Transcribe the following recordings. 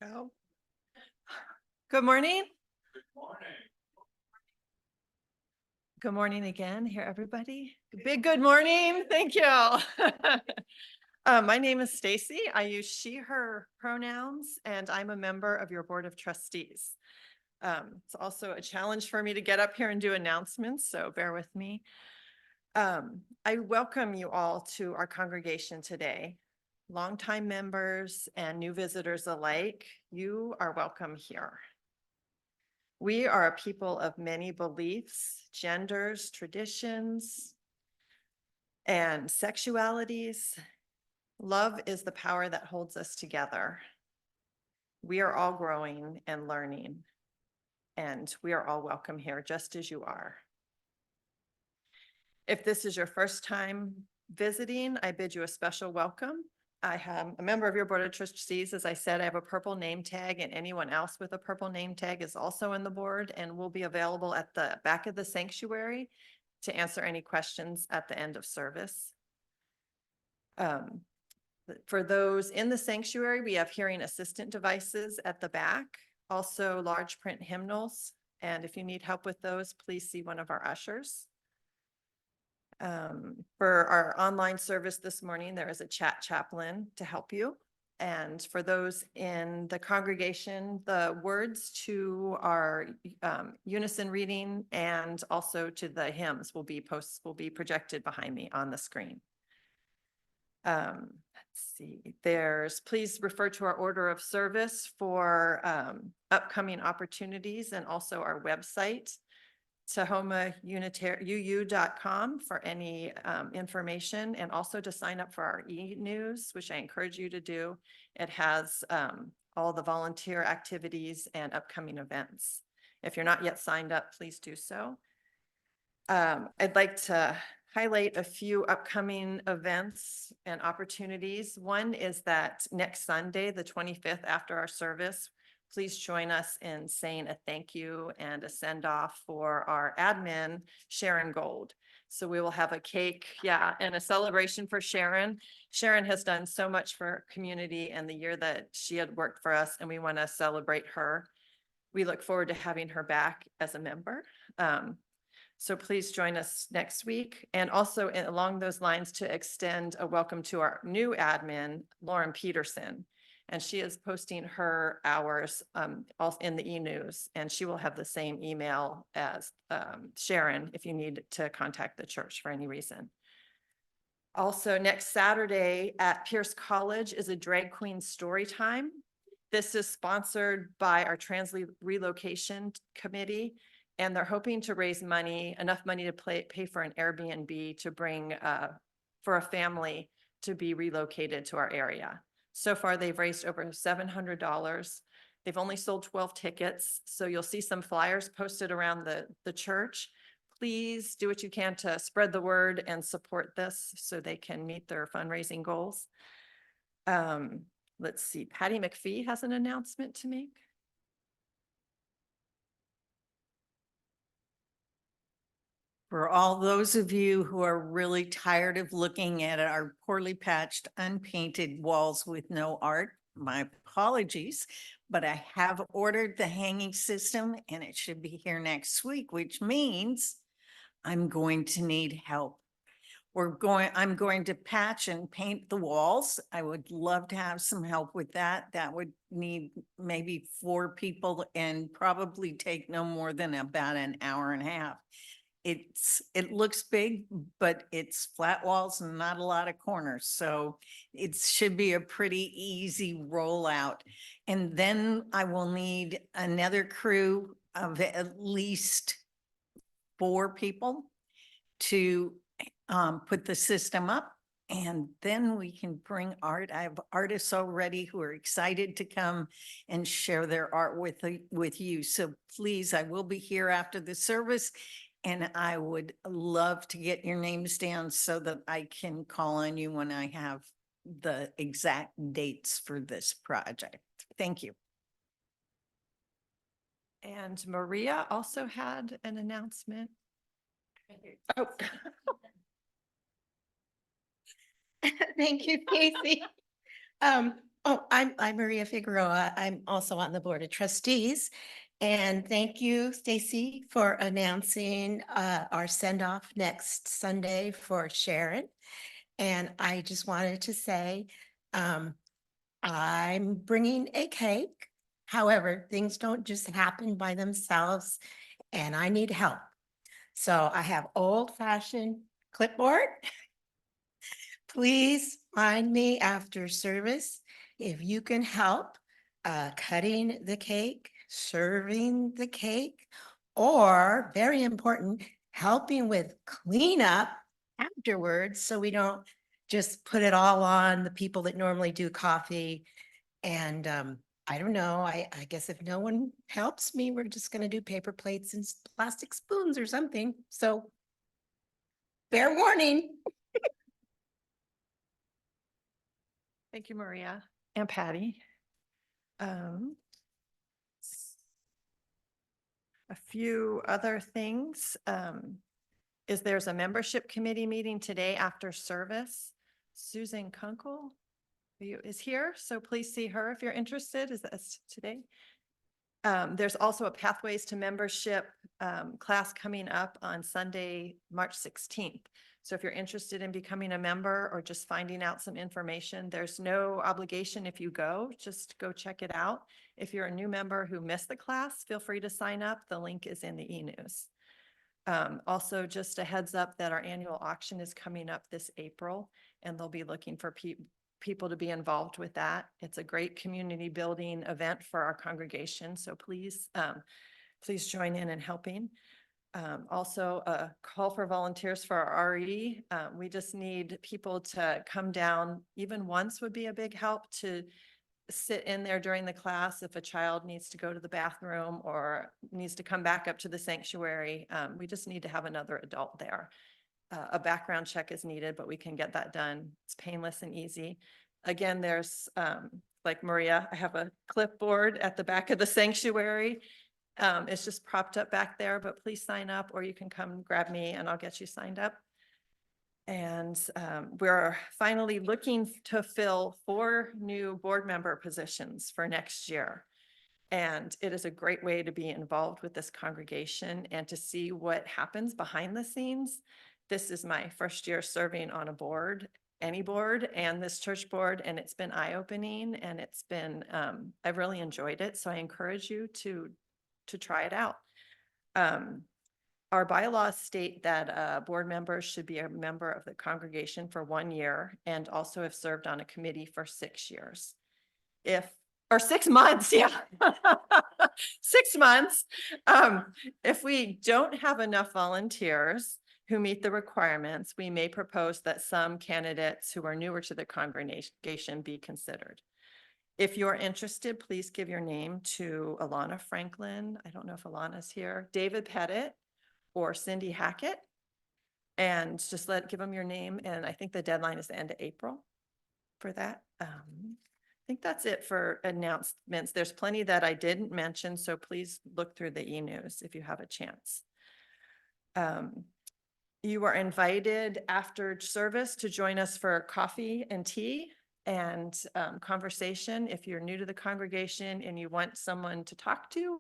Go. Good morning. Good morning. Good morning again here, everybody. Big good morning. Thank you. My name is Stacey. I use she, her pronouns, and I'm a member of your board of trustees. It's also a challenge for me to get up here and do announcements, so bear with me. I welcome you all to our congregation today. Longtime members and new visitors alike, you are welcome here. We are a people of many beliefs, genders, traditions, and sexualities. Love is the power that holds us together. We are all growing and learning, and we are all welcome here just as you are. If this is your first time visiting, I bid you a special welcome. I am a member of your board of trustees. As I said, I have a purple name tag, and anyone else with a purple name tag is also on the board and will be available at the back of the sanctuary to answer any questions at the end of service. For those in the sanctuary, we have hearing assistant devices at the back, also large print hymnals. And if you need help with those, please see one of our ushers. For our online service this morning, there is a chat chaplain to help you. And for those in the congregation, the words to our unison reading and also to the hymns will be projected behind me on the screen. Let's see, please refer to our order of service for upcoming opportunities and also our website, TahomaUU.com, for any information, and also to sign up for our e-news, which I encourage you to do. It has all the volunteer activities and upcoming events. If you're not yet signed up, please do so. I'd like to highlight a few upcoming events and opportunities. One is that next Sunday, the 25th, after our service, please join us in saying a thank you and a send off for our admin, Sharon Gold. So we will have a cake, and a celebration for Sharon. Sharon has done so much for our community and the year that she had worked for us, and we want to celebrate her. We look forward to having her back as a member. So please join us next week. And also along those lines, to extend a welcome to our new admin, Lauren Peterson. And she is posting her hours in the e-news, and she will have the same email as Sharon if you need to contact the church for any reason. Also, next Saturday at Pierce College is a drag queen story time. This is sponsored by our trans relocation committee, and they're hoping to raise enough money to pay for an Airbnb to bring for a family to be relocated to our area. So far, they've raised over $700. They've only sold 12 tickets, so you'll see some flyers posted around the church. Please do what you can to spread the word and support this so they can meet their fundraising goals. Let's see, Patty McPhee has an announcement to make. For all those of you who are really tired of looking at our poorly patched, unpainted walls with no art, my apologies, but I have ordered the hanging system and it should be here next week, which means I'm going to need help. I'm going to patch and paint the walls. I would love to have some help with that. That would need maybe 4 people and probably take no more than about an hour and a half. It looks big, but it's flat walls and not a lot of corners. So it should be a pretty easy rollout. And then I will need another crew of at least 4 people to put the system up. And then we can bring art. I have artists already who are excited to come and share their art with you. So please, I will be here after the service. And I would love to get your names down so that I can call on you when I have the exact dates for this project. Thank you. And Maria also had an announcement. Oh. Thank you, Casey. Oh, I'm Maria Figueroa. I'm also on the Board of Trustees. And thank you, Stacey, for announcing our send-off next Sunday for Sharon. And I just wanted to say, um, I'm bringing a cake. However, things don't just happen by themselves, and I need help. So I have old-fashioned clipboard. Please find me after service if you can help cutting the cake, serving the cake, or very important, helping with cleanup afterwards so we don't just put it all on the people that normally do coffee. And I don't know, I guess if no one helps me, we're just gonna do paper plates and plastic spoons or something. So fair warning. Thank you, Maria and Patty. A few other things is there's a membership committee meeting today after service. Susan Kunkel is here, so please see her if you're interested. Is that today? There's also a Pathways to Membership class coming up on Sunday, March 16th. So if you're interested in becoming a member or just finding out some information, there's no obligation if you go, just go check it out. If you're a new member who missed the class, feel free to sign up. The link is in the e-news. Also, just a heads up that our annual auction is coming up this April, and they'll be looking for people to be involved with that. It's a great community building event for our congregation, so please, please join in helping. Also, a call for volunteers for our RE. We just need people to come down. Even once would be a big help to sit in there during the class if a child needs to go to the bathroom or needs to come back up to the sanctuary. We just need to have another adult there. A background check is needed, but we can get that done. It's painless and easy. Again, there's like Maria, I have a clipboard at the back of the sanctuary. It's just propped up back there, but please sign up or you can come grab me and I'll get you signed up. And we're finally looking to fill 4 new board member positions for next year. And it is a great way to be involved with this congregation and to see what happens behind the scenes. This is my first year serving on a board, any board, and this church board, and it's been eye-opening and it's been, I've really enjoyed it. So I encourage you to try it out. Our bylaws state that board members should be a member of the congregation for 1 year and also have served on a committee for 6 years. Or 6 months, yeah. 6 months. If we don't have enough volunteers who meet the requirements, we may propose that some candidates who are newer to the congregation be considered. If you're interested, please give your name to Alana Franklin. I don't know if Alana's here. David Pettit or Cindy Hackett. And just give them your name. And I think the deadline is the end of April for that. I think that's it for announcements. There's plenty that I didn't mention, so please look through the e-news if you have a chance. You are invited after service to join us for coffee and tea and conversation. If you're new to the congregation and you want someone to talk to,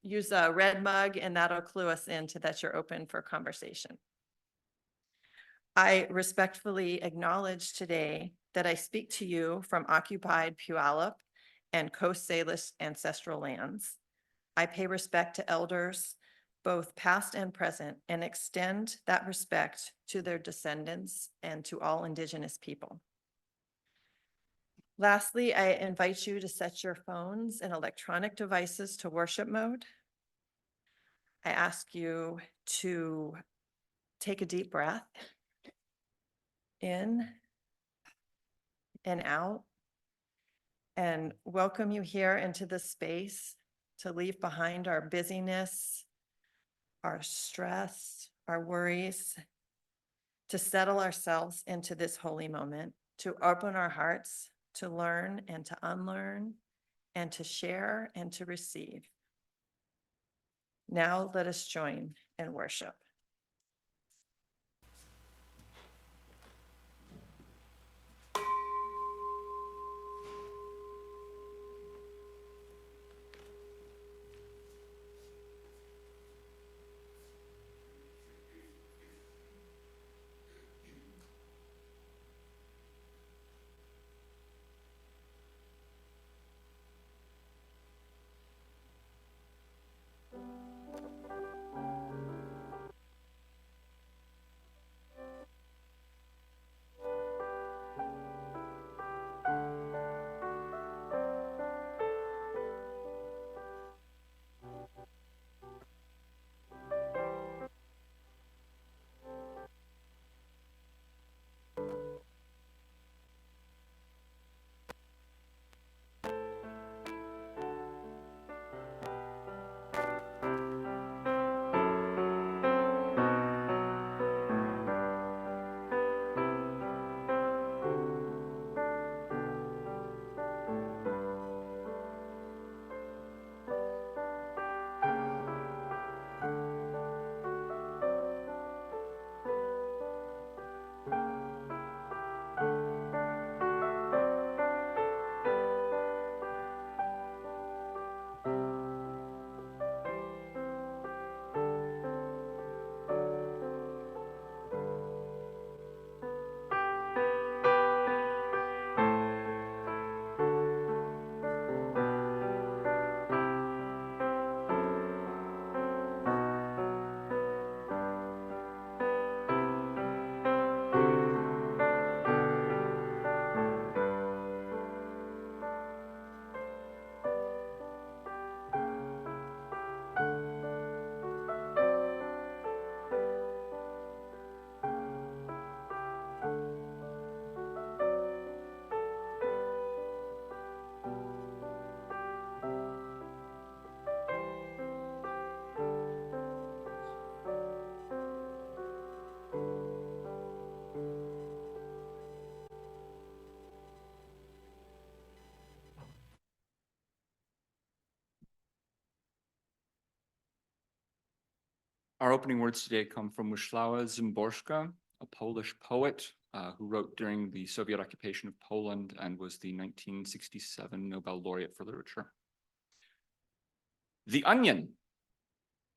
use a red mug and that'll clue us into that you're open for conversation. I respectfully acknowledge today that I speak to you from occupied Puyallup and Coast Salish ancestral lands. I pay respect to elders, both past and present, and extend that respect to their descendants and to all Indigenous people. Lastly, I invite you to set your phones and electronic devices to worship mode. I ask you to take a deep breath in and out and welcome you here into this space to leave behind our busyness, our stress, our worries, to settle ourselves into this holy moment, to open our hearts, to learn and to unlearn, and to share and to receive. Now let us join in worship. Our opening words today come from Wisława Szymborska, a Polish poet who wrote during the Soviet occupation of Poland and was the 1967 Nobel laureate for literature. The onion.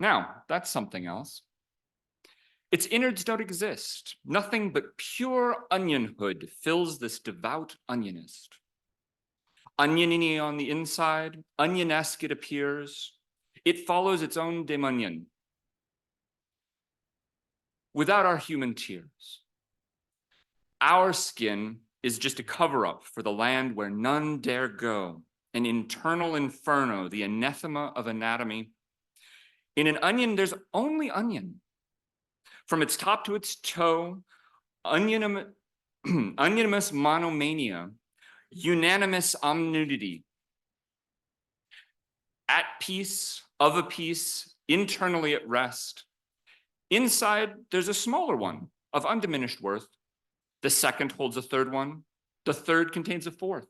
Now, that's something else. Its innards don't exist. Nothing but pure onionhood fills this devout onionist. Oniony on the inside, onionesque it appears. It follows its own daemonion. Without our human tears. Our skin is just a cover-up for the land where none dare go, an internal inferno, the anathema of anatomy. In an onion, there's only onion. From its top to its toe, onionymous monomania, unanimous omnudity. At peace, of a piece, internally at rest. Inside, there's a smaller one of undiminished worth. The second holds a third one. The third contains a fourth.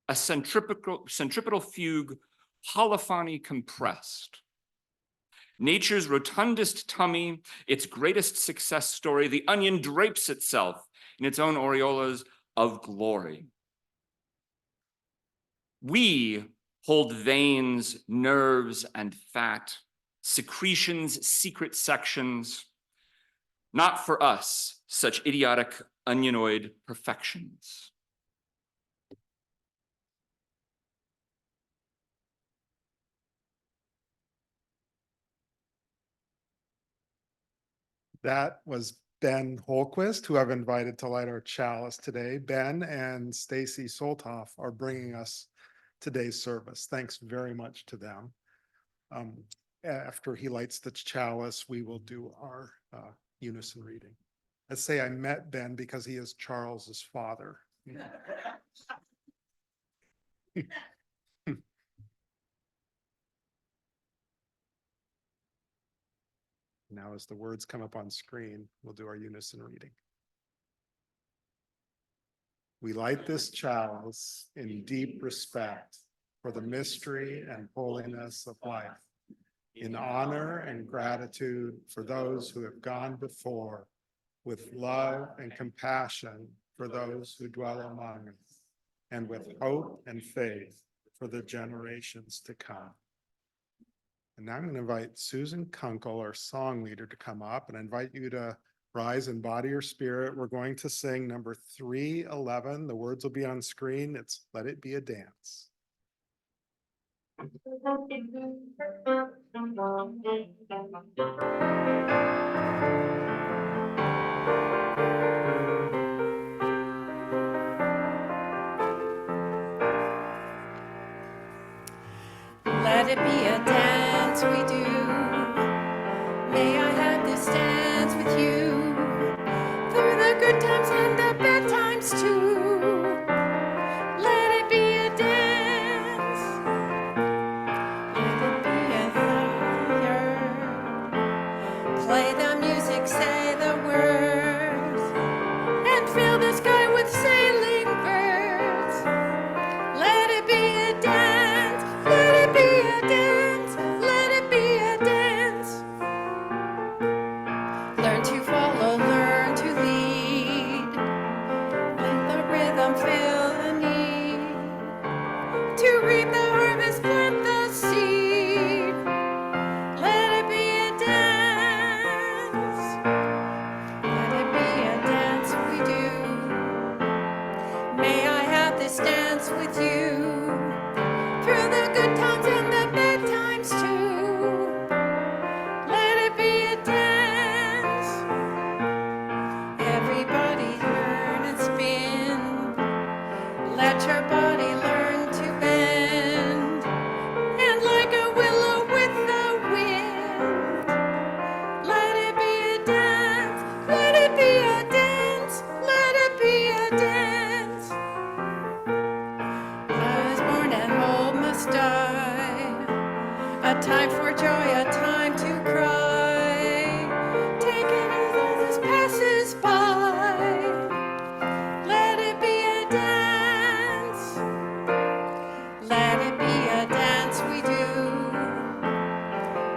A centripetal fugue, holophony compressed. Nature's rotundest tummy, its greatest success story, the onion drapes itself in its own aureolas of glory. We hold veins, nerves, and fat, secretions, secret sections. Not for us, such idiotic onionoid perfections. That was Ben Holquist, who I've invited to light our chalice today. Ben and Stacey Soltoff are bringing us today's service. Thanks very much to them. After he lights the chalice, we will do our unison reading. Let's say I met Ben because he is Charles's father. Now, as the words come up on screen, we'll do our unison reading. We light this chalice in deep respect for the mystery and holiness of life, in honor and gratitude for those who have gone before, with love and compassion for those who dwell among us, and with hope and faith for the generations to come. And now I'm going to invite Susan Kunkel, our song leader, to come up, and I invite you to rise and body your spirit. We're going to sing number 311. The words will be on screen. It's Let It Be a Dance. Let it be a dance we do. May I have this dance with you through the good times and the bad times too. Let it be a dance. Let it be a fire. Play the music, say the words, and fill the sky with sailing birds. Let it be a dance. Let it be a dance. Let it be a dance. Learn to follow, learn to lead. Let the rhythm fill the need. To reap the harvest, plant the seed. Let it be a dance. Let it be a dance we do. May I have this dance with you through the good times and the bad times too. Let it be a dance. Everybody learn and spin. Let your body learn to bend. And like a willow with the wind. Let it be a dance. Let it be a dance. Let it be a dance. I was born and old must die. A time for joy, a time to cry. Take it as this passes by. Let it be a dance. Let it be a dance we do.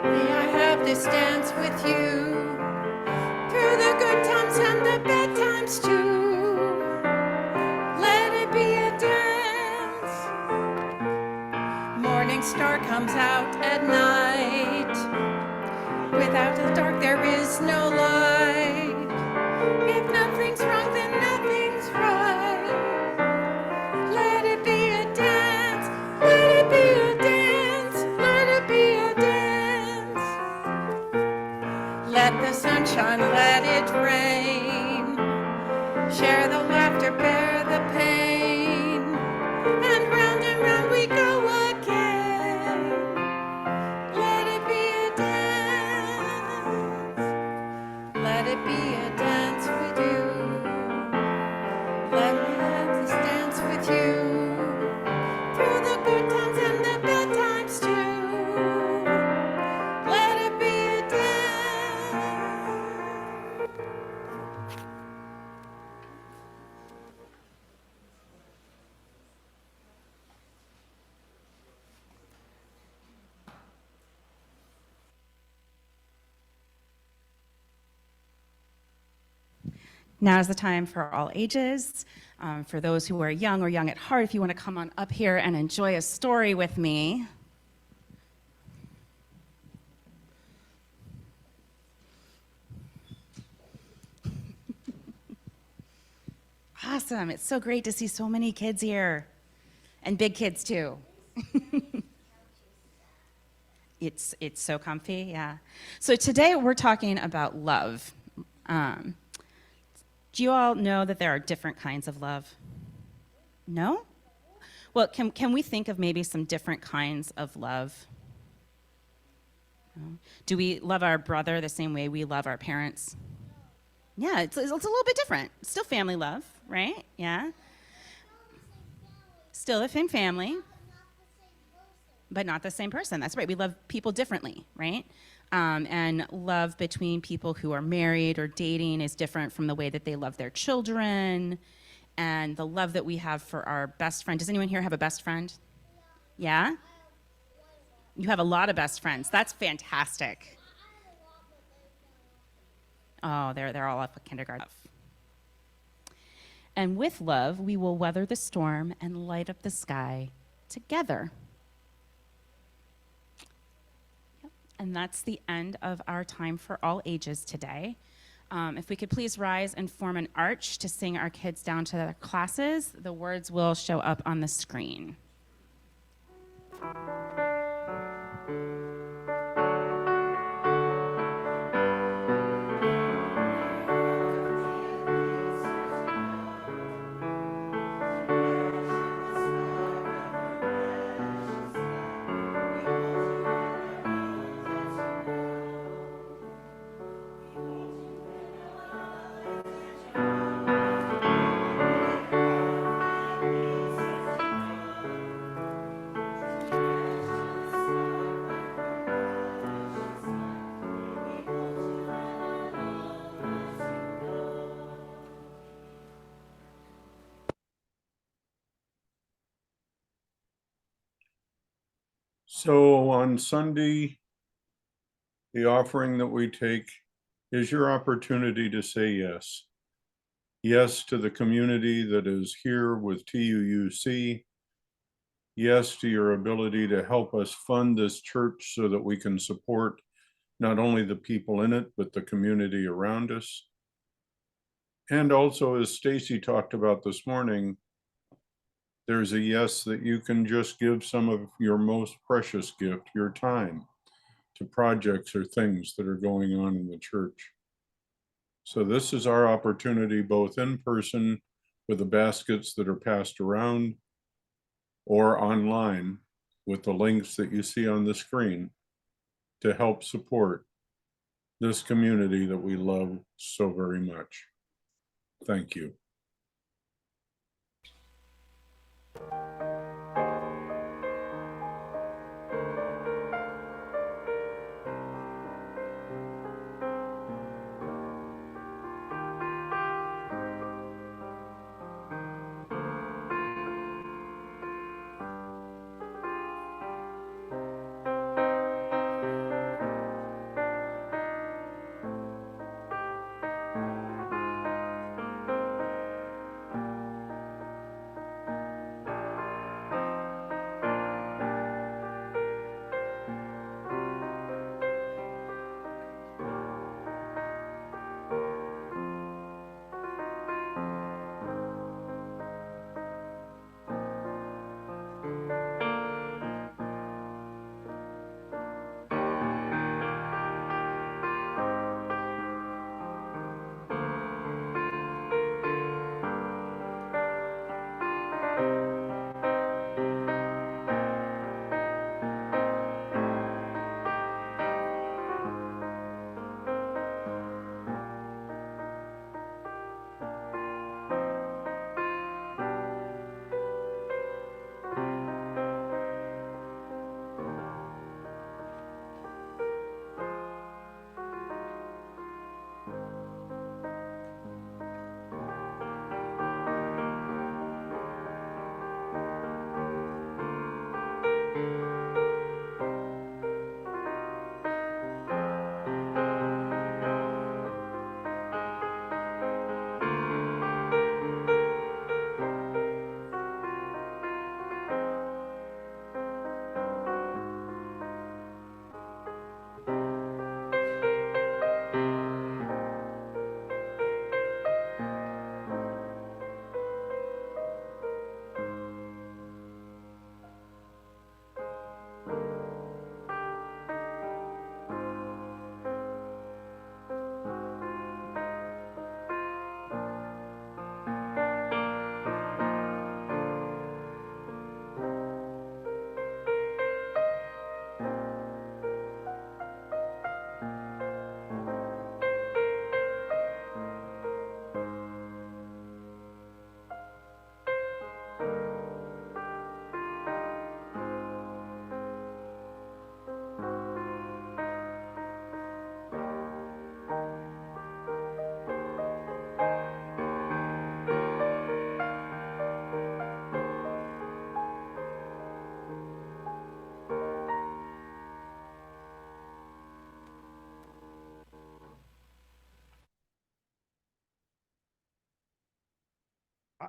May I have this dance with you shining star comes out at night. Without the dark, there is no light. If nothing's wrong, then nothing's right. Let it be a dance. Let it be a dance. Let it be a dance. Let the sun shine, let it rain. Share the laughter, bear the pain. And round we go again. Let it be a dance. Let it be a dance with you. Let me have this dance with you. Through the good times and the bad times too. Let it be a dance. Now is the time for all ages. For those who are young or young at heart, if you want to come on up here and enjoy a story with me. Awesome. It's so great to see so many kids here, and big kids too. It's so comfy, yeah. So today we're talking about love. Do you all know that there are different kinds of love? No? Well, can we think of maybe some different kinds of love? No? Do we love our brother the same way we love our parents? Yeah, it's a little bit different. Still family love, right? Yeah. Still the same family, but not the same person. That's right. We love people differently, right? And love between people who are married or dating is different from the way that they love their children. And the love that we have for our best friend. Does anyone here have a best friend? Yeah? You have a lot of best friends. That's fantastic. Oh, they're all up at kindergarten. And with love, we will weather the storm and light up the sky together. And that's the end of our time for all ages today. If we could please rise and form an arch to sing our kids down to their classes, the words will show up on the screen. So on Sunday, the offering that we take is your opportunity to say yes. Yes to the community that is here with TUUC. Yes to your ability to help us fund this church so that we can support not only the people in it, but the community around us. And also, as Stacey talked about this morning, there's a yes that you can just give some of your most precious gift, your time, to projects or things that are going on in the church. So this is our opportunity, both in person with the baskets that are passed around or online with the links that you see on the screen, to help support this community that we love so very much. Thank you.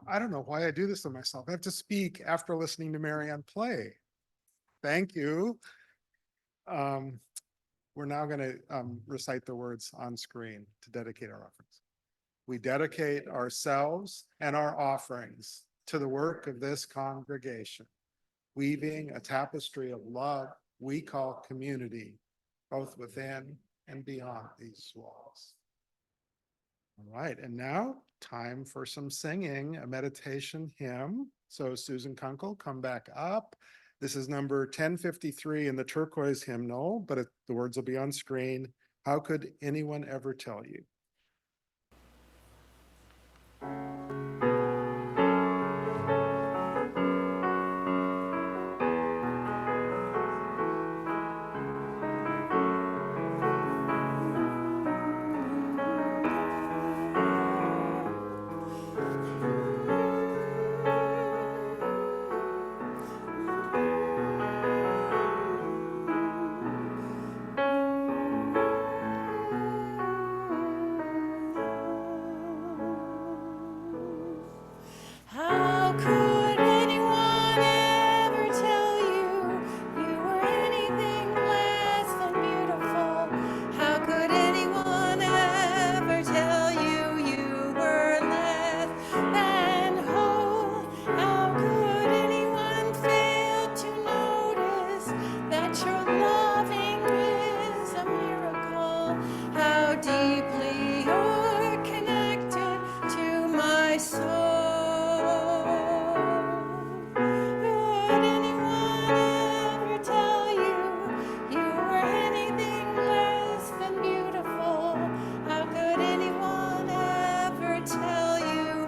I don't know why I do this to myself. I have to speak after listening to Marianne play. Thank you. We're now going to recite the words on screen to dedicate our offerings. We dedicate ourselves and our offerings to the work of this congregation, weaving a tapestry of love we call community, both within and beyond these walls. All right, and now time for some singing, a meditation hymn. So Susan Kunkel, come back up. This is number 1053 in the turquoise hymnal, but the words will be on screen. How could anyone ever tell you? How could anyone ever tell you you were anything less than beautiful? How could anyone ever tell you you were less than whole? How could anyone fail to notice that your loving is a miracle? How deeply you're connected to my soul. Could anyone ever tell you you were anything less than beautiful? How could anyone ever tell you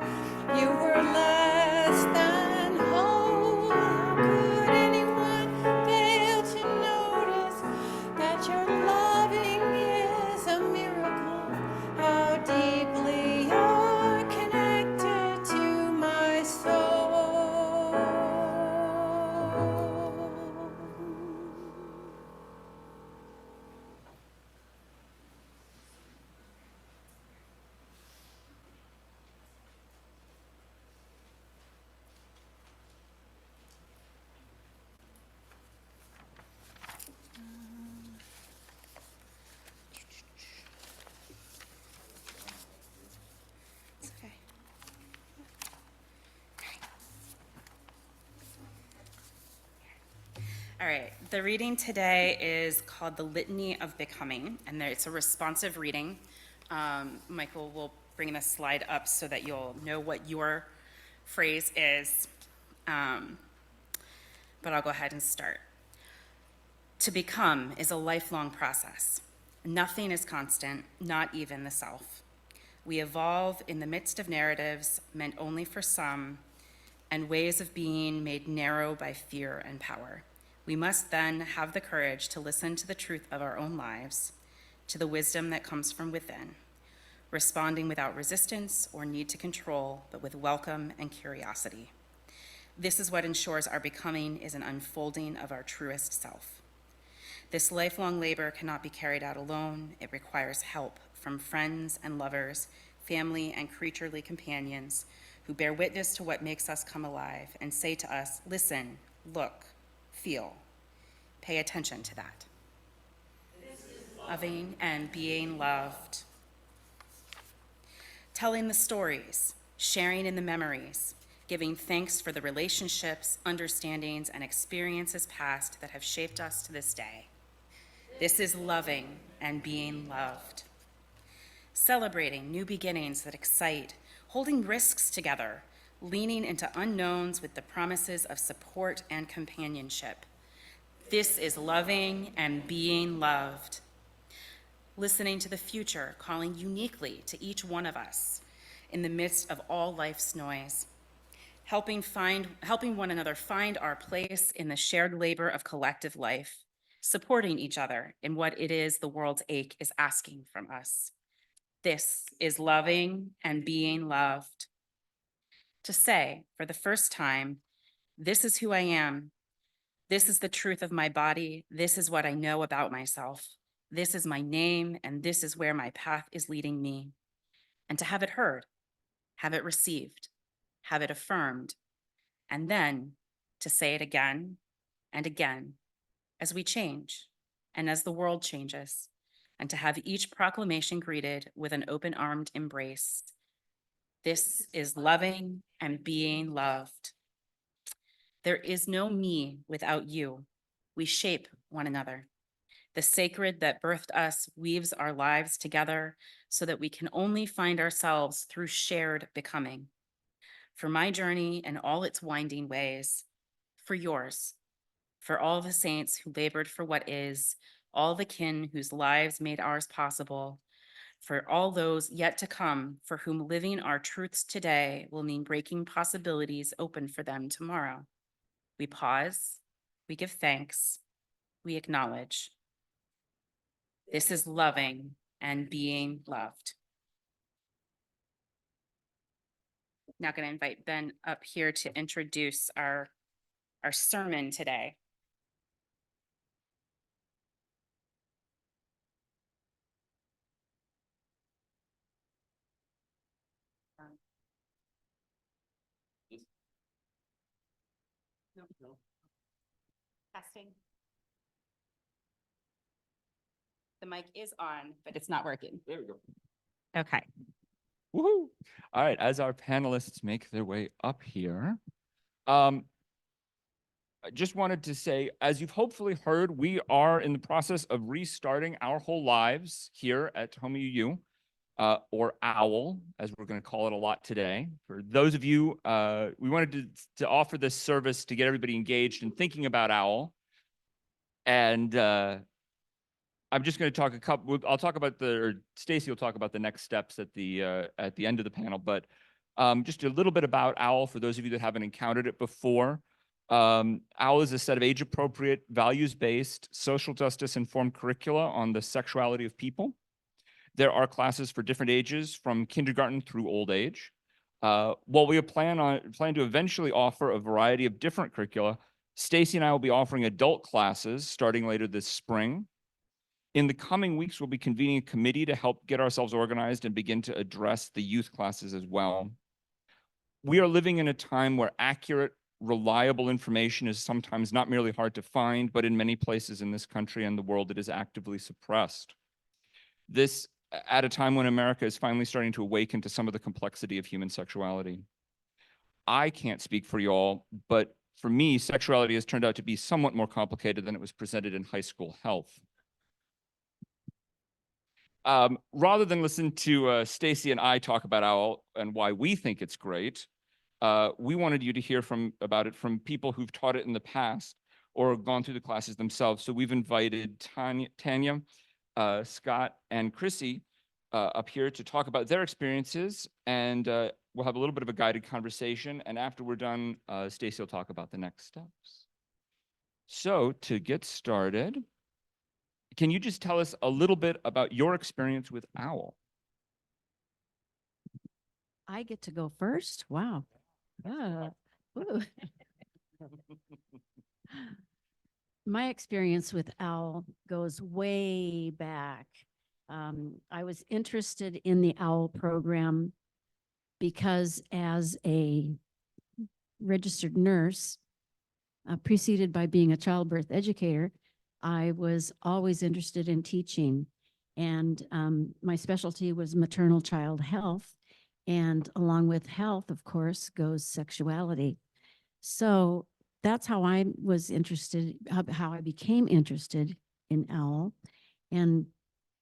you were less than whole? How could anyone fail to notice that your loving is a miracle? How deeply you're connected to my soul. It's okay. All right, the reading today is called The Litany of Becoming, and it's a responsive reading. Michael will bring the slide up so that you'll know what your phrase is, but I'll go ahead and start. To become is a lifelong process. Nothing is constant, not even the self. We evolve in the midst of narratives meant only for some and ways of being made narrow by fear and power. We must then have the courage to listen to the truth of our own lives, to the wisdom that comes from within, responding without resistance or need to control, but with welcome and curiosity. This is what ensures our becoming is an unfolding of our truest self. This lifelong labor cannot be carried out alone. It requires help from friends and lovers, family and creaturely companions who bear witness to what makes us come alive and say to us, listen, look, feel, pay attention to that. Loving and being loved. Telling the stories, sharing in the memories, giving thanks for the relationships, understandings, and experiences past that have shaped us to this day. This is loving and being loved. Celebrating new beginnings that excite, holding risks together, leaning into unknowns with the promises of support and companionship. This is loving and being loved. Listening to the future, calling uniquely to each one of us in the midst of all life's noise. Helping one another find our place in the shared labor of collective life, supporting each other in what it is the world's ache is asking from us. This is loving and being loved. To say, for the first time, this is who I am. This is the truth of my body. This is what I know about myself. This is my name, and this is where my path is leading me. And to have it heard, have it received, have it affirmed, and then to say it again and again as we change and as the world changes, and to have each proclamation greeted with an open-armed embrace. This is loving and being loved. There is no me without you. We shape one another. The sacred that birthed us weaves our lives together so that we can only find ourselves through shared becoming. For my journey and all its winding ways, for yours, for all the saints who labored for what is, all the kin whose lives made ours possible, for all those yet to come for whom living our truths today will mean breaking possibilities open for them tomorrow. We pause, we give thanks, we acknowledge. This is loving and being loved. Now going to invite Ben up here to introduce our sermon today. Testing. The mic is on, but it's not working. There we go. Okay. Woohoo! All right, as our panelists make their way up here, I just wanted to say, as you've hopefully heard, we are in the process of restarting our whole lives here at Home UU, or OWL, as we're going to call it a lot today. For those of you, we wanted to offer this service to get everybody engaged in thinking about OWL. And I'm just going to talk I'll talk about or Stacey will talk about the next steps at the end of the panel, but just a little bit about OWL for those of you that haven't encountered it before. OWL is a set of age-appropriate, values-based, social justice-informed curricula on the sexuality of people. There are classes for different ages from kindergarten through old age. While we plan to eventually offer a variety of different curricula, Stacey and I will be offering adult classes starting later this spring. In the coming weeks, we'll be convening a committee to help get ourselves organized and begin to address the youth classes as well. We are living in a time where accurate, reliable information is sometimes not merely hard to find, but in many places in this country and the world, it is actively suppressed. This at a time when America is finally starting to awaken to some of the complexity of human sexuality. I can't speak for you all, but for me, sexuality has turned out to be somewhat more complicated than it was presented in high school health. Rather than listen to Stacey and I talk about OWL and why we think it's great, we wanted you to hear about it from people who've taught it in the past or gone through the classes themselves. So we've invited Tanya, Scott, and Chrissy up here to talk about their experiences, and we'll have a little bit of a guided conversation. And after we're done, Stacey will talk about the next steps. So to get started, can you just tell us a little bit about your experience with OWL? I get to go first? Wow. Ooh. My experience with OWL goes way back. I was interested in the OWL program because as a registered nurse, preceded by being a childbirth educator, I was always interested in teaching. And my specialty was maternal child health. And along with health, of course, goes sexuality. So that's how I was interested, how I became interested in OWL. And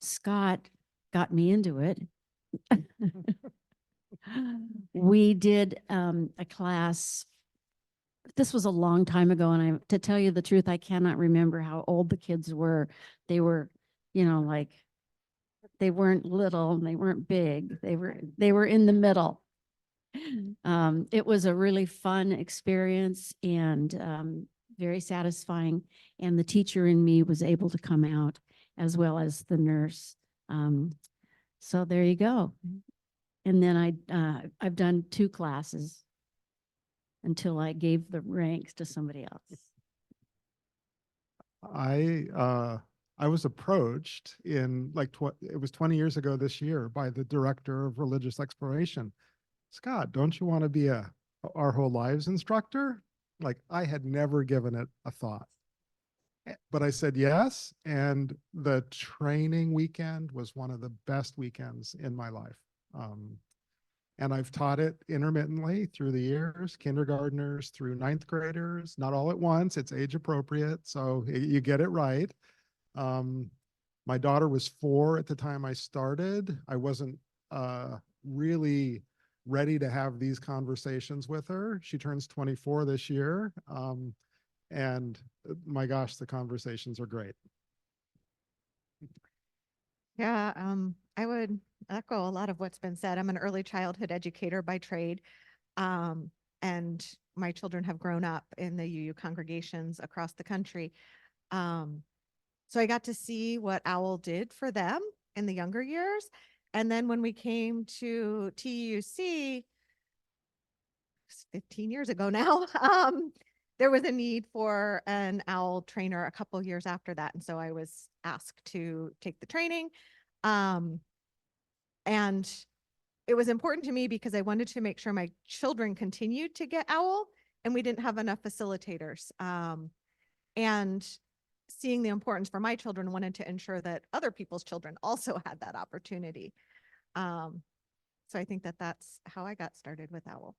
Scott got me into it. We did a class. This was a long time ago, and to tell you the truth, I cannot remember how old the kids were. They were, like, they weren't little and they weren't big. They were in the middle. It was a really fun experience and very satisfying. And the teacher in me was able to come out as well as the nurse. So there you go. And then I've done 2 classes until I gave the ranks to somebody else. I was approached in it was 20 years ago this year by the director of religious exploration. Scott, don't you want to be a our whole lives instructor. Like I had never given it a thought. But I said yes, and the training weekend was one of the best weekends in my life. And I've taught it intermittently through the years, kindergartners through ninth graders, not all at once. It's age appropriate, so you get it right. My daughter was 4 at the time I started. I wasn't really ready to have these conversations with her. She turns 24 this year. And my gosh, the conversations are great. Yeah, I would echo a lot of what's been said. I'm an early childhood educator by trade. And my children have grown up in the UU congregations across the country. So I got to see what OWL did for them in the younger years. And then when we came to TUUC, 15 years ago now, there was a need for an OWL trainer a couple of years after that. And so I was asked to take the training. And it was important to me because I wanted to make sure my children continued to get OWL and we didn't have enough facilitators. And seeing the importance for my children, wanted to ensure that other people's children also had that opportunity. So I think that that's how I got started with OWL.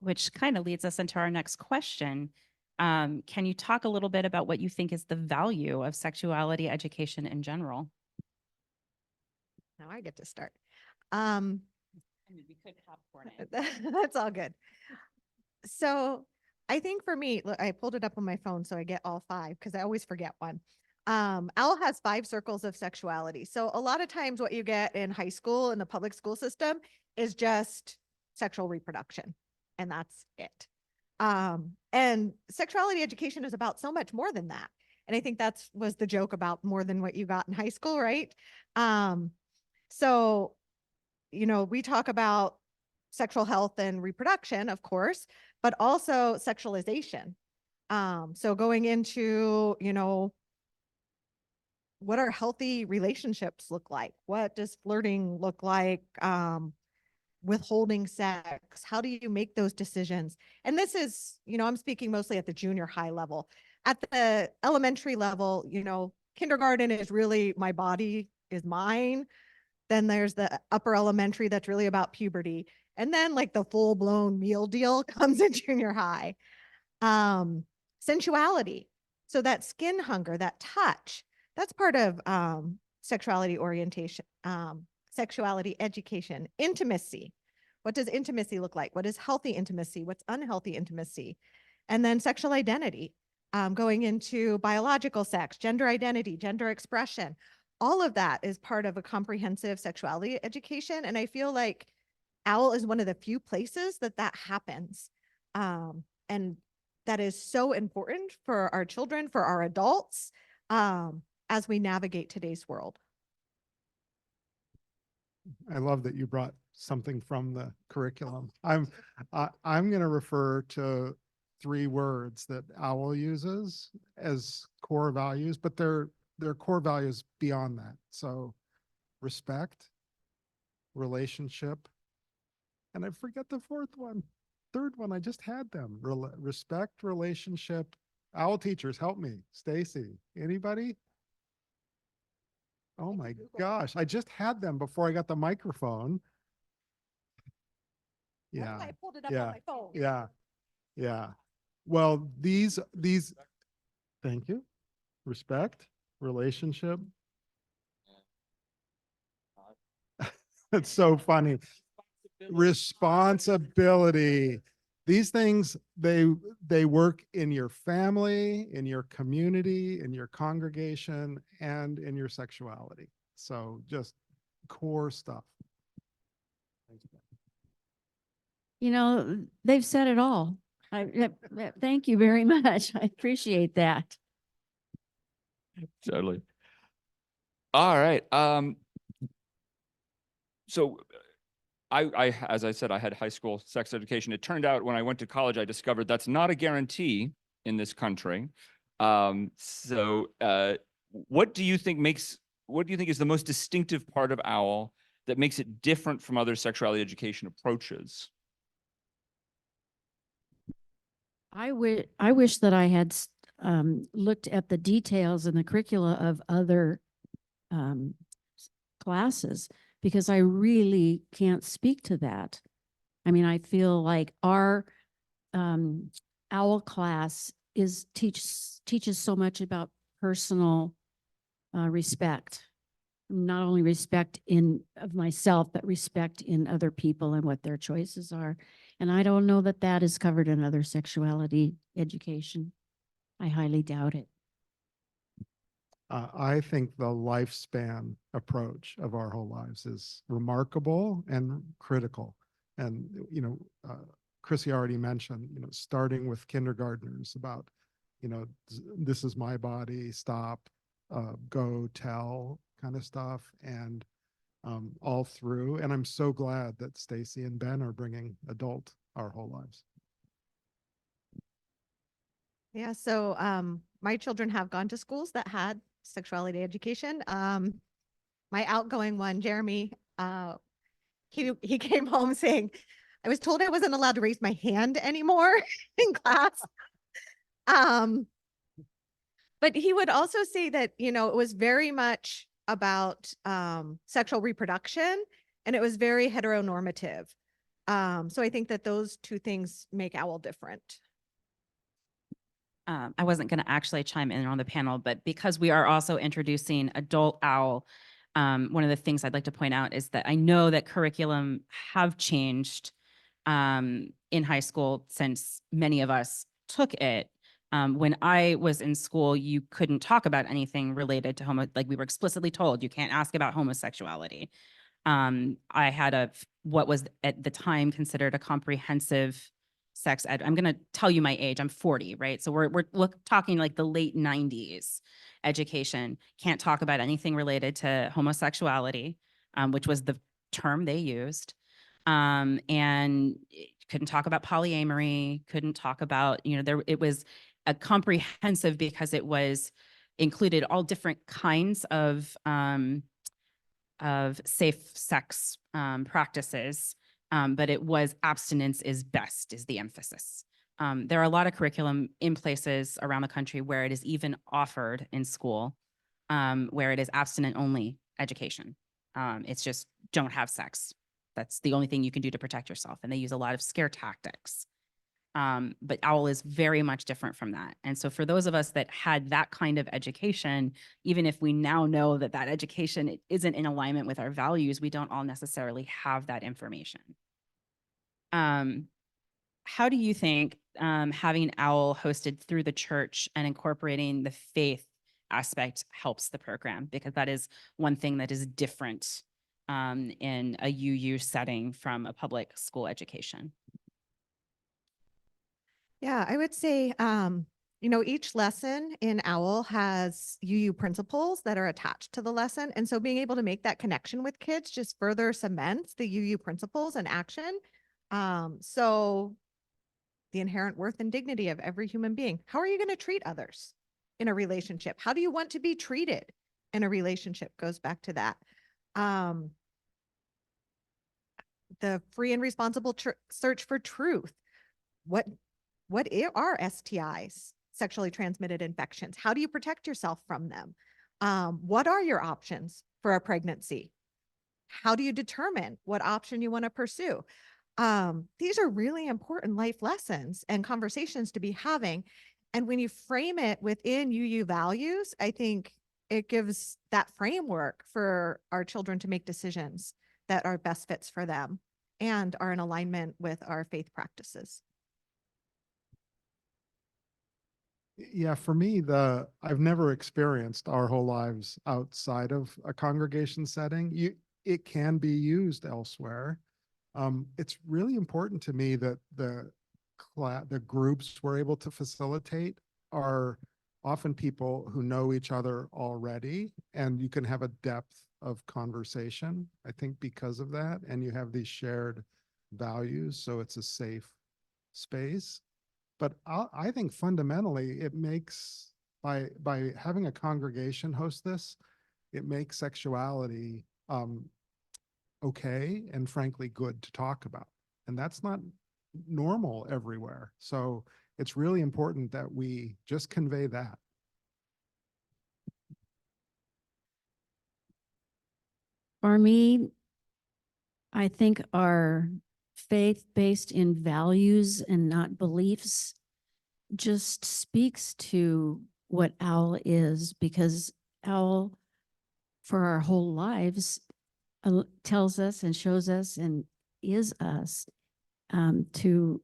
Which kind of leads us into our next question. Can you talk a little bit about what you think is the value of sexuality education in general? Now I get to start. I mean, we could popcorn it. That's all good. So I think for me, look, I pulled it up on my phone so I get all 5 because I always forget one. OWL has 5 circles of sexuality. So a lot of times what you get in high school in the public school system is just sexual reproduction, and that's it. And sexuality education is about so much more than that. And I think that's was the joke about more than what you got in high school, right? So, you know, we talk about sexual health and reproduction, of course, but also sexualization. So going into, you know, what are healthy relationships look like? What does flirting look like? Withholding sex? How do you make those decisions? And this is, you know, I'm speaking mostly at the junior high level. At the elementary level, you know, kindergarten is really my body is mine. Then there's the upper elementary that's really about puberty. And then like the full blown meal deal comes in junior high. Sensuality. So that skin hunger, that touch, that's part of sexuality orientation, sexuality education. Intimacy. What does intimacy look like? What is healthy intimacy? What's unhealthy intimacy? And then sexual identity, going into biological sex, gender identity, gender expression. All of that is part of a comprehensive sexuality education. And I feel like OWL is one of the few places that that happens. And that is so important for our children, for our adults, as we navigate today's world. I love that you brought something from the curriculum. I'm going to refer to 3 words that OWL uses as core values, but they're core values beyond that. So respect, relationship, and I forget the 4th one. 3rd one, I just had them. Respect, relationship. OWL teachers, help me. Stacey, anybody? Oh my gosh, I just had them before I got the microphone. Yeah. I pulled it up Yeah. on my phone. Yeah. Yeah. Well, these, thank you. Respect, relationship. It's so funny. Responsibility. These things, they work in your family, in your community, in your congregation, and in your sexuality. So just core stuff. You know, they've said it all. Thank you very much. I appreciate that. Totally. All right. So as I said, I had high school sex education. It turned out when I went to college, I discovered that's not a guarantee in this country. What do you think is the most distinctive part of OWL that makes it different from other sexuality education approaches? I wish that I had looked at the details and the curricula of other classes, because I really can't speak to that. I mean, I feel like our OWL class teaches so much about personal respect, not only respect of myself, but respect in other people and what their choices are. And I don't know that that is covered in other sexuality education. I highly doubt it. I think the lifespan approach of our whole lives is remarkable and critical. And, Chrissy already mentioned, starting with kindergartners about, this is my body, stop, go, tell kind of stuff, and all through. And I'm so glad that Stacey and Ben are bringing adult our whole lives. Yeah, so my children have gone to schools that had sexuality education. My outgoing one, Jeremy, he came home saying, I was told I wasn't allowed to raise my hand anymore in class. But he would also say that, it was very much about sexual reproduction, and it was very heteronormative. So I think that those two things make OWL different. I wasn't going to actually chime in on the panel, but because we are also introducing adult OWL, one of the things I'd like to point out is that I know that curriculum have changed in high school since many of us took it. When I was in school, you couldn't talk about anything related to like we were explicitly told, you can't ask about homosexuality. I had what was at the time considered a comprehensive sex ed. I'm going to tell you my age. I'm 40, right? So we're talking like the late 90s education. Can't talk about anything related to homosexuality, which was the term they used. And couldn't talk about polyamory, couldn't talk about, it was a comprehensive because it was included all different kinds of safe sex practices. But it was abstinence is best is the emphasis. There are a lot of curriculum in places around the country where it is even offered in school, where it is abstinent only education. It's just don't have sex. That's the only thing you can do to protect yourself. And they use a lot of scare tactics. But OWL is very much different from that. And so for those of us that had that kind of education, even if we now know that that education isn't in alignment with our values, we don't all necessarily have that information. How do you think having OWL hosted through the church and incorporating the faith aspect helps the program? Because that is one thing that is different in a UU setting from a public school education. Yeah, I would say, each lesson in OWL has UU principles that are attached to the lesson. And so being able to make that connection with kids just further cements the UU principles in action. So the inherent worth and dignity of every human being. How are you going to treat others in a relationship? How do you want to be treated in a relationship? Goes back to that. The free and responsible search for truth. What are STIs, sexually transmitted infections? How do you protect yourself from them? What are your options for a pregnancy? How do you determine what option you want to pursue? These are really important life lessons and conversations to be having. And when you frame it within UU values, I think it gives that framework for our children to make decisions that are best fits for them and are in alignment with our faith practices. Yeah, for me, I've never experienced our whole lives outside of a congregation setting. It can be used elsewhere. It's really important to me that the groups we're able to facilitate are often people who know each other already, and you can have a depth of conversation, I think, because of that, and you have these shared values, so it's a safe space. But I think fundamentally it makes, by having a congregation host this, it makes sexuality okay and frankly good to talk about. And that's not normal everywhere. So it's really important that we just convey that. For me, I think our faith based in values and not beliefs just speaks to what OWL is, because OWL for our whole lives tells us and shows us and is us, to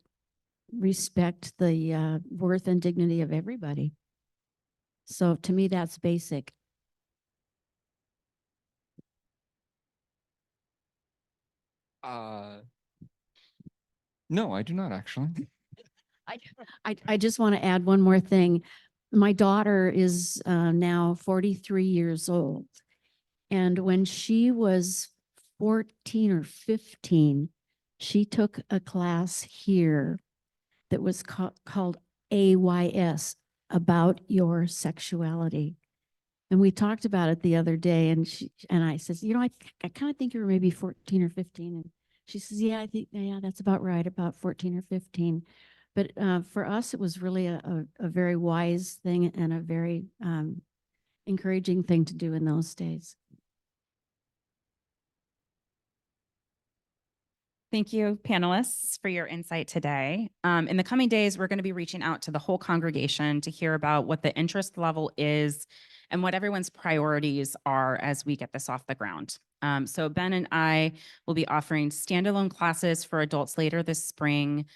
respect the worth and dignity of everybody. So to me, that's basic. No, I do not actually. I just want to add one more thing. My daughter is now 43 years old. And when she was 14 or 15, she took a class here that was called AYS, About Your Sexuality. And we talked about it the other day, and I says, you know, I kind of think you were maybe 14 or 15. And she says, yeah, I think, yeah, that's about right, about 14 or 15. But for us, it was really a very wise thing and a very encouraging thing to do in those days. Thank you, panelists, for your insight today. In the coming days, we're going to be reaching out to the whole congregation to hear about what the interest level is and what everyone's priorities are as we get this off the ground. So Ben and I will be offering standalone classes for adults later this spring,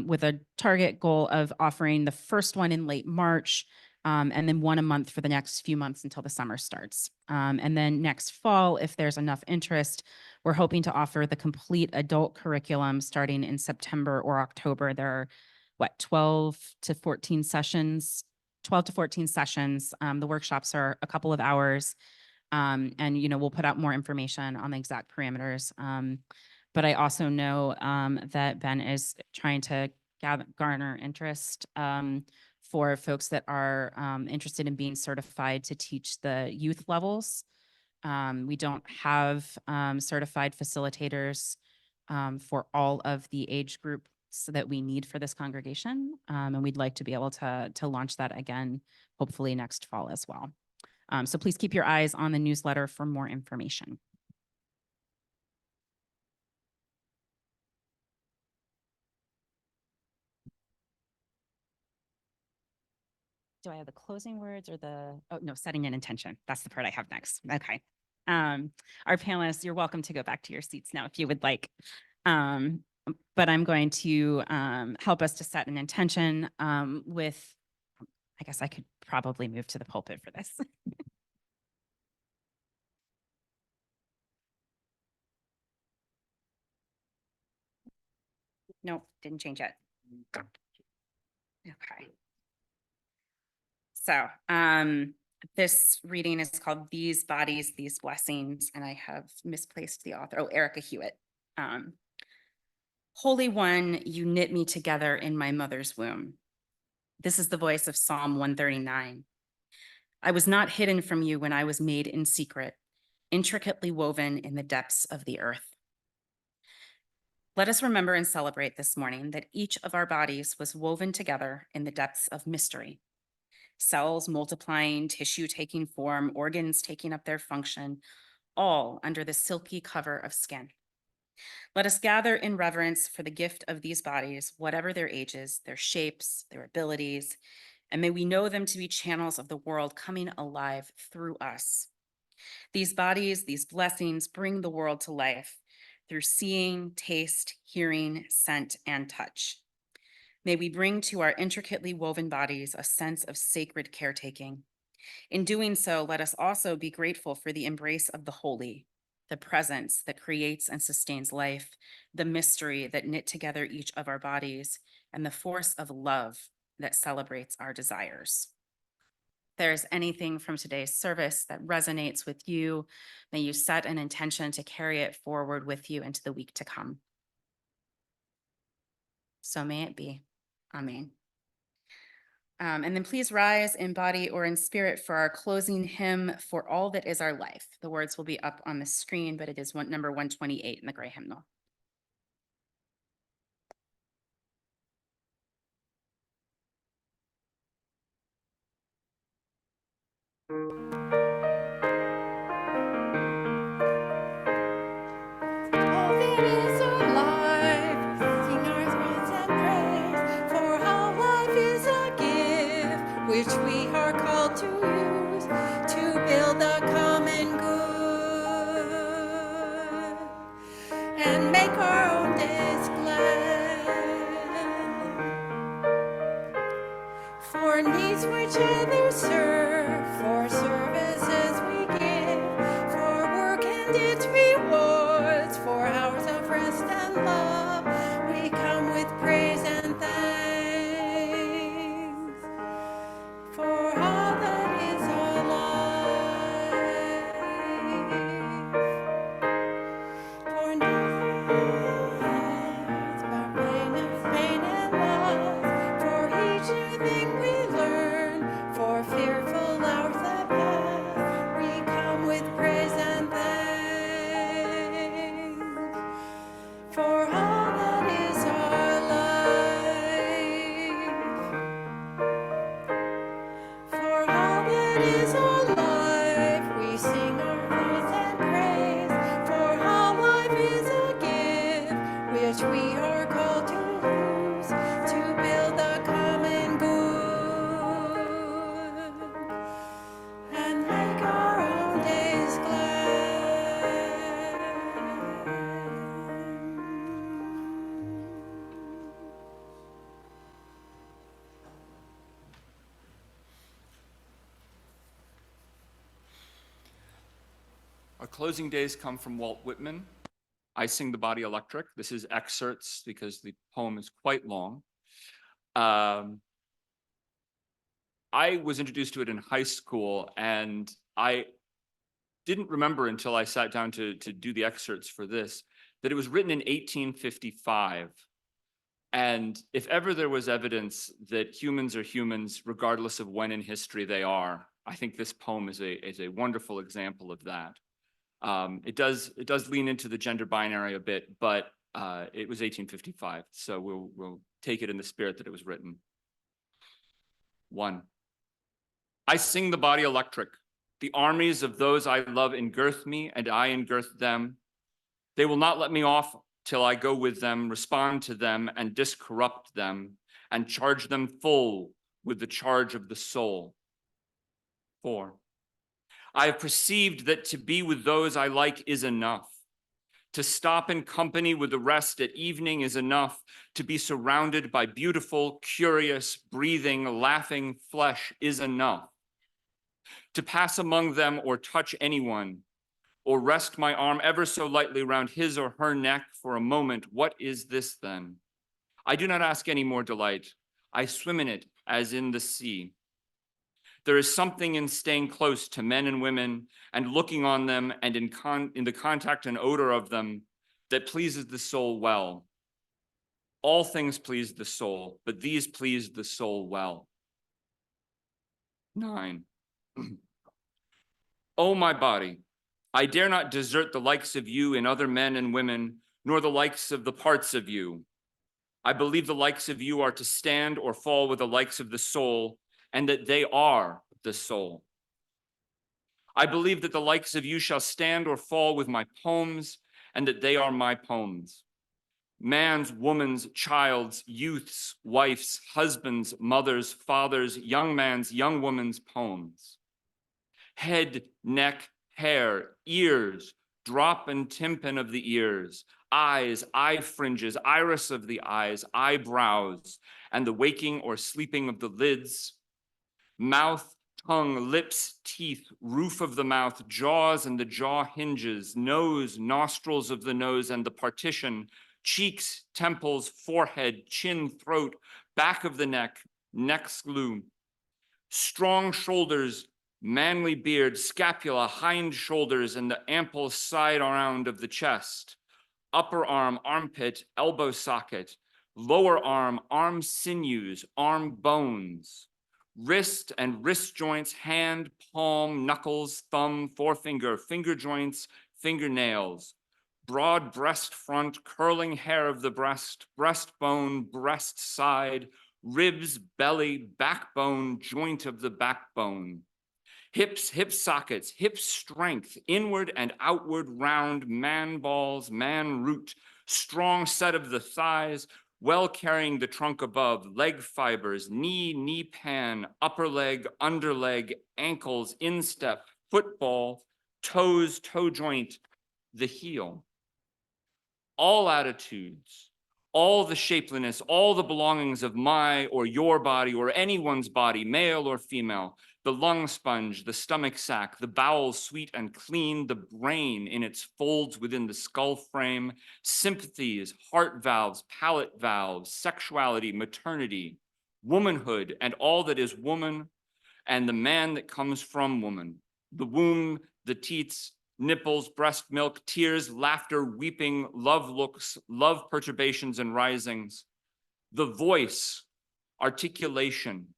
with a target goal of offering the first one in late March, and then one a month for the next few months until the summer starts. And then next fall, if there's enough interest, we're hoping to offer the complete adult curriculum starting in September or October. There are, 12 to 14 sessions, 12 to 14 sessions. The workshops are a couple of hours. And, we'll put out more information on the exact parameters. But I also know that Ben is trying to garner interest for folks that are interested in being certified to teach the youth levels. We don't have certified facilitators for all of the age groups that we need for this congregation. And we'd like to be able to launch that again, hopefully next fall as well. So please keep your eyes on the newsletter for more information. Do I have the closing words or oh, no, setting an intention. That's the part I have next. Okay. Our panelists, you're welcome to go back to your seats now if you would like. But I'm going to help us to set an intention with, I guess I could probably move to the pulpit for this. No, didn't change it. Okay. So this reading is called These Bodies, These Blessings, and I have misplaced the author. Oh, Erica Hewitt. Holy One, you knit me together in my mother's womb. This is the voice of Psalm 139. I was not hidden from you when I was made in secret, intricately woven in the depths of the earth. Let us remember and celebrate this morning that each of our bodies was woven together in the depths of mystery. Cells multiplying, tissue taking form, organs taking up their function, all under the silky cover of skin. Let us gather in reverence for the gift of these bodies, whatever their ages, their shapes, their abilities, and may we know them to be channels of the world coming alive through us. These bodies, these blessings bring the world to life through seeing, taste, hearing, scent, and touch. May we bring to our intricately woven bodies a sense of sacred caretaking. In doing so, let us also be grateful for the embrace of the holy, the presence that creates and sustains life, the mystery that knit together each of our bodies, and the force of love that celebrates our desires. If there's anything from today's service that resonates with you, may you set an intention to carry it forward with you into the week to come. So may it be. Amen. And then please rise in body or in spirit for our closing hymn, For All That Is Our Life. The words will be up on the screen, but it is number 128 in the gray hymnal. All that is alive, sing our praise and praise, for how life is a gift which we are called to use to build the common good and make our own days glad. For needs which others serve, for services we give, for work and its rewards, for hours of rest and love, we come with praise and thanks for all that is our life. For needs but pain and loss, for each new thing we learn, for fearful hours that pass, we come with praise and thanks for all that is our life. For all that is our life, we sing our praise and praise. For how life is a gift which we are called to use to build the common good and make our own days glad. Our closing days come from Walt Whitman. I Sing the Body Electric. This is excerpts because the poem is quite long. I was introduced to it in high school, and I didn't remember until I sat down to do the excerpts for this, that it was written in 1855. And if ever there was evidence that humans are humans, regardless of when in history they are, I think this poem is a wonderful example of that. It does lean into the gender binary a bit, but it was 1855, so we'll take it in the spirit that it was written. 1. I sing the body electric. The armies of those I love engirth me, and I engirth them. They will not let me off till I go with them, respond to them, and discorrupt them, and charge them full with the charge of the soul. 4. I have perceived that to be with those I like is enough. To stop in company with the rest at evening is enough. To be surrounded by beautiful, curious, breathing, laughing flesh is enough. To pass among them or touch anyone, or rest my arm ever so lightly round his or her neck for a moment, what is this then? I do not ask any more delight. I swim in it as in the sea. There is something in staying close to men and women and looking on them and in the contact and odor of them that pleases the soul well. All things please the soul, but these please the soul well. 9. Oh, my body, I dare not desert the likes of you in other men and women, nor the likes of the parts of you. I believe the likes of you are to stand or fall with the likes of the soul, and that they are the soul. I believe that the likes of you shall stand or fall with my poems, and that they are my poems. Man's, woman's, child's, youth's, wife's, husband's, mother's, father's, young man's, young woman's poems. Head, neck, hair, ears, drop and tympan of the ears, eyes, eye fringes, iris of the eyes, eyebrows, and the waking or sleeping of the lids, mouth, tongue, lips, teeth, roof of the mouth, jaws and the jaw hinges, nose, nostrils of the nose and the partition, cheeks, temples, forehead, chin, throat, back of the neck, neck glue, strong shoulders, manly beard, scapula, hind shoulders, and the ample side round of the chest, upper arm, armpit, elbow socket, lower arm, arm sinews, arm bones, wrist and wrist joints, hand, palm, knuckles, thumb, forefinger, finger joints, fingernails, broad breast front, curling hair of the breast, breastbone, breast side, ribs, belly, backbone, joint of the backbone, Hips, hip sockets, hip strength, inward and outward round, man balls, man root, strong set of the thighs, well carrying the trunk above, leg fibers, knee, knee pan, upper leg, under leg, ankles, instep, football, toes, toe joint, the heel. All attitudes, all the shapeliness, all the belongings of my or your body or anyone's body, male or female, the lung sponge, the stomach sac, the bowels sweet and clean, the brain in its folds within the skull frame, sympathies, heart valves, palate valves, sexuality, maternity, womanhood, and all that is woman, and the man that comes from woman, the womb, the teats, nipples, breast milk, tears, laughter, weeping, love looks, love perturbations and risings, the voice, articulation,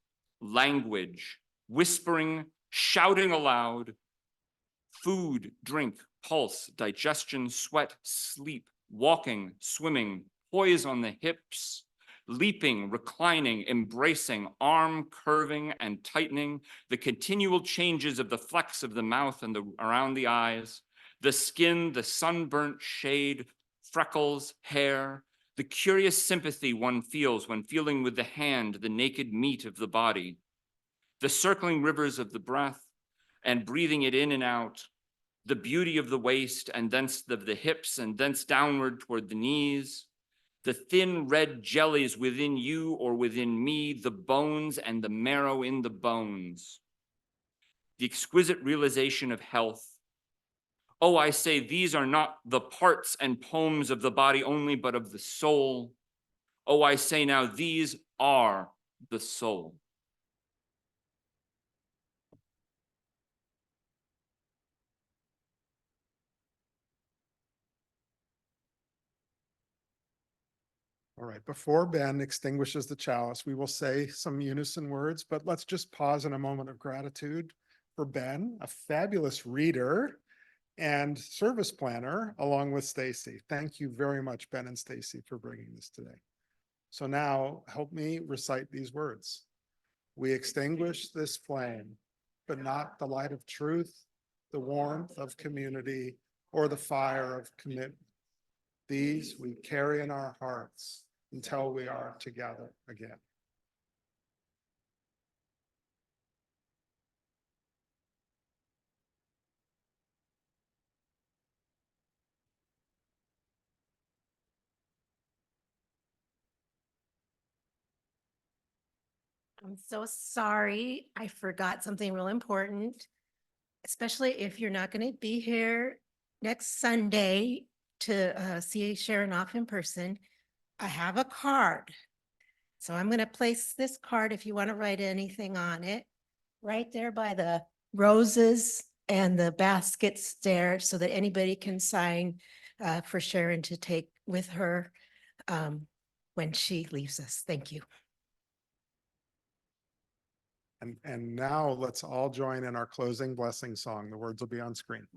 language, whispering, shouting aloud, food, drink, pulse, digestion, sweat, sleep, walking, swimming, poise on the hips, leaping, reclining, embracing, arm curving and tightening, the continual changes of the flex of the mouth and around the eyes, the skin, the sunburnt shade, freckles, hair, the curious sympathy one feels when feeling with the hand the naked meat of the body, the circling rivers of the breath and breathing it in and out, the beauty of the waist and thence of the hips and thence downward toward the knees, the thin red jellies within you or within me, the bones and the marrow in the bones, the exquisite realization of health. Oh, I say these are not the parts and poems of the body only, but of the soul. Oh, I say now these are the soul. All right, before Ben extinguishes the chalice, we will say some unison words, but let's just pause in a moment of gratitude for Ben, a fabulous reader and service planner, along with Stacey. Thank you very much, Ben and Stacey, for bringing this today. So now help me recite these words. We extinguish this flame, but not the light of truth, the warmth of community, or the fire of commitment. These we carry in our hearts until we are together again. I'm so sorry. I forgot something real important, especially if you're not going to be here next Sunday to see Sharon off in person. I have a card. So I'm going to place this card if you want to write anything on it, right there by the roses and the baskets there so that anybody can sign for Sharon to take with her when she leaves us. Thank you. And now let's all join in our closing blessing song. The words will be on screen.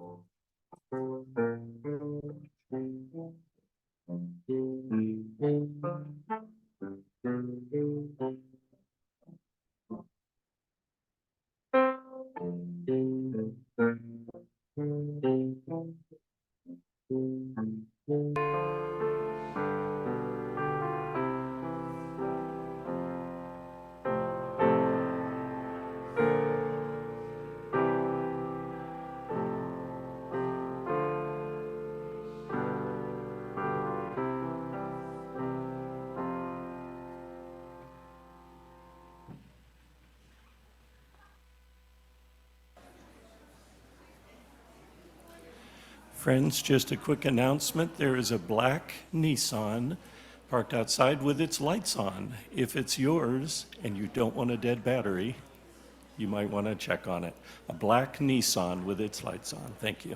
Friends, just a quick announcement. There is a black Nissan parked outside with its lights on. If it's yours and you don't want a dead battery, you might want to check on it. A black Nissan with its lights on. Thank you.